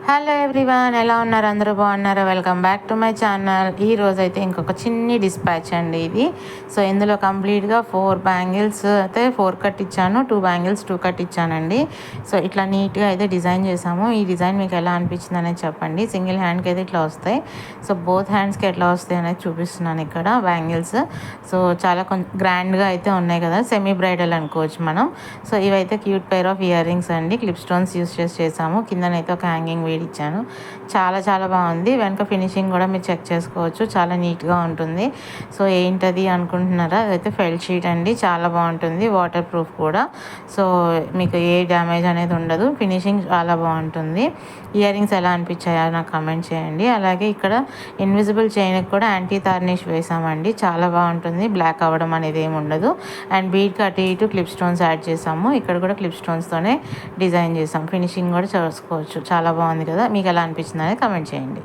Hello everyone, ఎలా ఉన్నారు? అందరూ బాగున్నారా? Welcome back to my channel. ఈ రోజు అయితే ఇంకొక చిన్ని డిస్పాచ్ అండి ఇది. సో ఇందులో కంప్లీట్గా 4 బ్యాంగిల్స్ అయితే 4 కట్ ఇచ్చాను, 2 బ్యాంగిల్స్ 2 కట్ ఇచ్చానండి. సో ఇట్లా నీట్గా అయితే డిజైన్ చేసాము. ఈ డిజైన్ మీకు ఎలా అనిపించింది అనేది చెప్పండి. సింగిల్ హ్యాండ్కి అయితే ఇట్లా వస్తాయి. సో బోత్ హ్యాండ్స్కి ఎట్లా వస్తాయి అనేది చూపిస్తున్నాను ఇక్కడ బ్యాంగిల్స్. సో చాలా కొంచెం గ్రాండ్గా అయితే ఉన్నాయి కదా, సెమీ బ్రైడల్ అనుకోవచ్చు మనం. సో ఇవైతే cute pair of ear rings అండి, క్లిప్ స్టోన్స్ యూస్ చేసాము. కిందనైతే ఒక హ్యాంగింగ్ ఇచ్చాను. చాలా చాలా బాగుంది. వెనక ఫినిషింగ్ కూడా మీరు చెక్ చేసుకోవచ్చు, చాలా నీట్గా ఉంటుంది. సో ఏంటది అనుకుంటున్నారా? అదైతే ఫెల్ట్ షీట్ అండి, చాలా బాగుంటుంది, వాటర్ ప్రూఫ్ కూడా. సో మీకు ఏ డ్యామేజ్ అనేది ఉండదు, ఫినిషింగ్ చాలా బాగుంటుంది. ఇయర్ రింగ్స్ ఎలా అనిపించాయో నాకు కమెంట్ చేయండి. అలాగే ఇక్కడ ఇన్విజిబుల్ చైన్కి కూడా యాంటీ టార్నిష్ వేసామండి, చాలా బాగుంటుంది, బ్లాక్ అవ్వడం అనేది ఏమి ఉండదు. అండ్ బీడ్కి అటు ఇటు క్లిప్ స్టోన్స్ యాడ్ చేసాము. ఇక్కడ కూడా క్లిప్ స్టోన్స్తోనే డిజైన్ చేసాం. ఫినిషింగ్ కూడా చేసుకోవచ్చు, చాలా బాగుంది కదా. మీకు ఎలా అనిపించింది అనేది కమెంట్ చేయండి.